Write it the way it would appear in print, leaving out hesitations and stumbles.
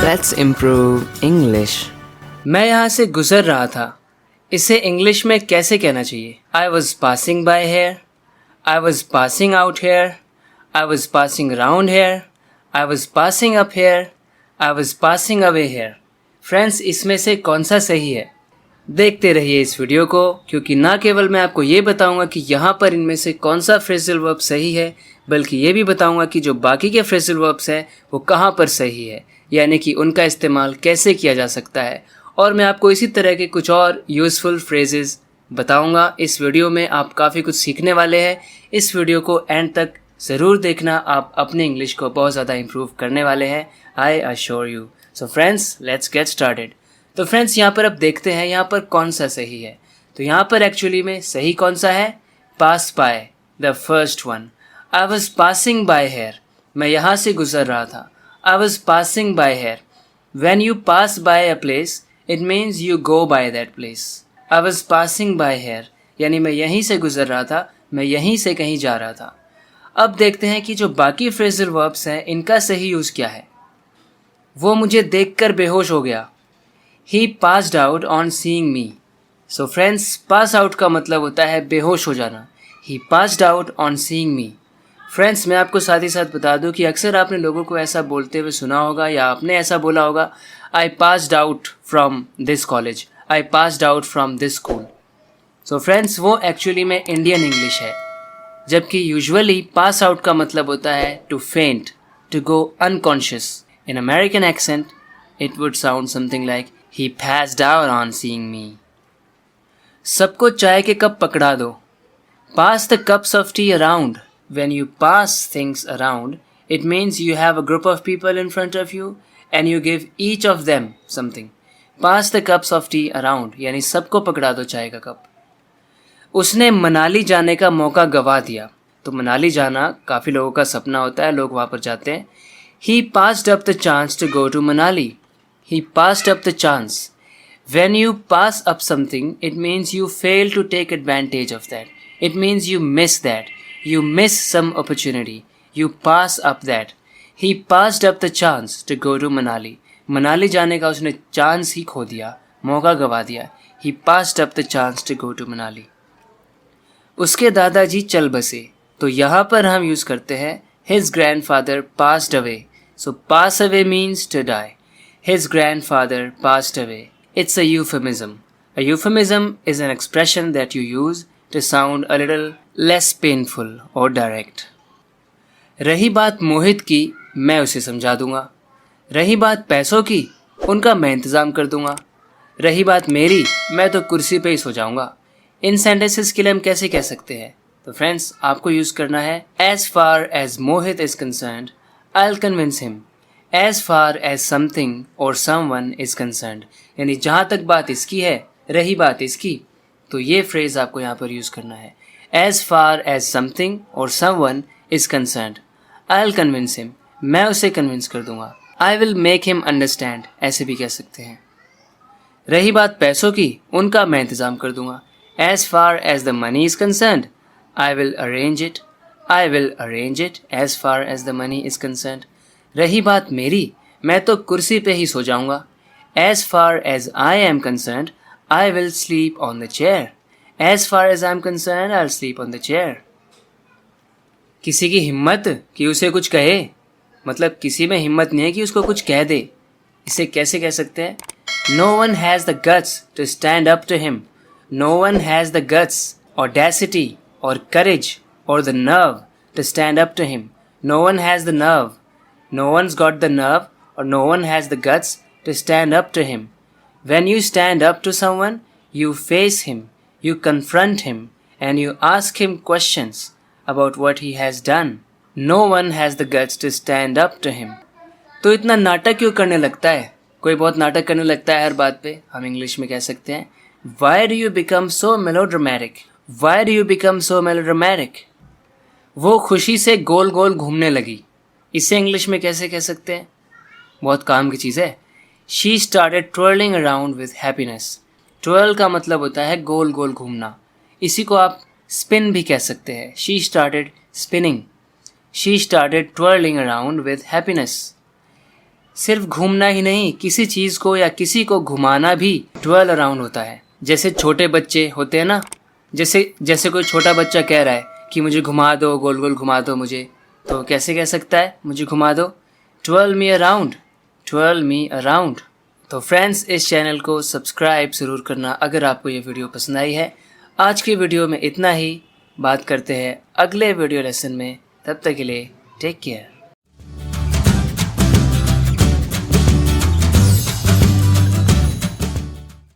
Let's improve English. मैं यहाँ से गुजर रहा था. इसे इंग्लिश में कैसे कहना चाहिए? I was passing by here. I was passing out here. I was passing around here. I was passing up here. I was passing away here. Friends, इसमें से कौन सा सही है? देखते रहिए इस वीडियो को, क्योंकि ना केवल मैं आपको ये बताऊंगा कि यहाँ पर इनमें से कौन सा फ्रेजल वर्ब सही है, बल्कि ये भी बताऊंगा कि जो बाकी के फ्रेजल वर्ब्स हैं वो कहाँ पर सही है, यानी कि उनका इस्तेमाल कैसे किया जा सकता है. और मैं आपको इसी तरह के कुछ और यूज़फुल फ्रेजेस बताऊंगा. इस वीडियो में आप काफ़ी कुछ सीखने वाले हैं. इस वीडियो को एंड तक ज़रूर देखना. आप अपने इंग्लिश को बहुत ज़्यादा इम्प्रूव करने वाले हैं, I assure you. So friends, let's get started. तो फ्रेंड्स, यहाँ पर अब देखते हैं यहाँ पर कौन सा सही है. तो यहाँ पर एक्चुअली में सही कौन सा है? Pass by, the first one. I was passing by here. मैं यहाँ से गुजर रहा था. I was passing by here. When you pass by a place, it means you go by that place. I was passing by here. यानी मैं यहीं से गुजर रहा था, मैं यहीं से कहीं जा रहा था. अब देखते हैं कि जो बाकी फ्रेजल वर्ब्स हैं इनका सही यूज़ क्या है. वो मुझे देखकर बेहोश हो गया. He passed out on seeing me. So friends, pass out का मतलब होता है बेहोश हो जाना. He passed out on seeing me. Friends, मैं आपको साथ ही साथ बता दूं कि अक्सर आपने लोगों को ऐसा बोलते हुए सुना होगा या आपने ऐसा बोला होगा, I passed out from this college, I passed out from this school. So friends, वो एक्चुअली में इंडियन इंग्लिश है, जबकि यूजुअली पास आउट का मतलब होता है to faint, to go unconscious. In American accent it would sound something like he passed out on seeing me. सबको चाय के कप पकड़ा दो. Pass the cups of tea around. When you pass things around, it means you have a group of people in front of you and you give each of them something. Pass the cups of tea around, यानी सबको पकड़ा दो चाय का cup. उसने मनाली जाने का मौका गवा दिया. तो मनाली जाना काफ़ी लोगों का सपना होता है, लोग वहाँ पर जाते हैं. He passed up the chance to go to Manali. He passed up the chance. When you pass up something, it means you fail to take advantage of that. It means you miss that. You miss some opportunity. You pass up that. He passed up the chance to go to Manali. Manali जाने का उसने chance ही खो दिया, मौका गवा दिया. He passed up the chance to go to Manali. उसके दादाजी चल बसे. तो यहाँ पर हम यूज़ करते हैं His grandfather passed away. So pass away means to die. His grandfather passed away. It's a euphemism. A euphemism is an expression that you use to sound a little less painful or direct. रही बात मोहित की, मैं उसे समझा दूंगा. रही बात पैसों की, उनका मैं इंतज़ाम कर दूंगा. रही बात मेरी, मैं तो कुर्सी पे ही सो जाऊंगा. इन सेंटेंसेस के लिए हम कैसे कह सकते हैं? तो फ्रेंड्स, आपको यूज़ करना है as far as Mohit is concerned, I'll convince him. As far as something or someone is concerned, यानी जहाँ तक बात इसकी है, रही बात इसकी, तो ये फ्रेज़ आपको यहाँ पर यूज़ करना है. As far as something or someone is concerned, I'll convince him. मैं उसे कन्विंस कर दूंगा. I will make him understand. ऐसे भी कह सकते हैं. रही बात पैसों की, उनका मैं इंतज़ाम कर दूंगा. As far as the money is concerned, I will arrange it. I will arrange it as far as the money is concerned. रही बात मेरी, मैं तो कुर्सी पे ही सो जाऊंगा. As far as I am concerned, I will sleep on the chair. As far as I am concerned, I'll sleep on the chair. किसी की हिम्मत कि उसे कुछ कहे, मतलब किसी में हिम्मत नहीं है कि उसको कुछ कह दे. इसे कैसे कह सकते हैं? No one has the guts to stand up to him. No one has the guts, audacity, or courage, or the nerve to stand up to him. No one has the nerve. No one's got the nerve or no one has the guts to stand up to him. When you stand up to someone, you face him, you confront him, and you ask him questions about what he has done. No one has the guts to stand up to him. तो इतना नाटक क्यों करने लगता है? कोई बहुत नाटक करने लगता है हर बात पे. हम इंग्लिश में कह सकते हैं Why do you become so melodramatic? Why do you become so melodramatic? वो खुशी से गोल गोल घूमने लगी. इसे इंग्लिश में कैसे कह सकते हैं? बहुत काम की चीज़ है. She started twirling around with happiness. Twirl का मतलब होता है गोल गोल घूमना. इसी को आप spin भी कह सकते हैं. She started spinning. She started twirling around with happiness. सिर्फ घूमना ही नहीं, किसी चीज़ को या किसी को घुमाना भी ट्वेल अराउंड होता है। जैसे छोटे बच्चे होते हैं ना, जैसे कोई छोटा बच्चा कह रहा है कि मुझे घुमा दो, गोल गोल घुमा दो मुझे, तो कैसे कह सकता है मुझे घुमा दो? Twelve me around, twelve me around. तो फ्रेंड्स, इस चैनल को सब्सक्राइब ज़रूर करना अगर आपको ये वीडियो पसंद आई है। आज की वीडियो में इतना ही, बात करते हैं अगले वीडियो लेसन में। तब तक के लिए टेक केयर।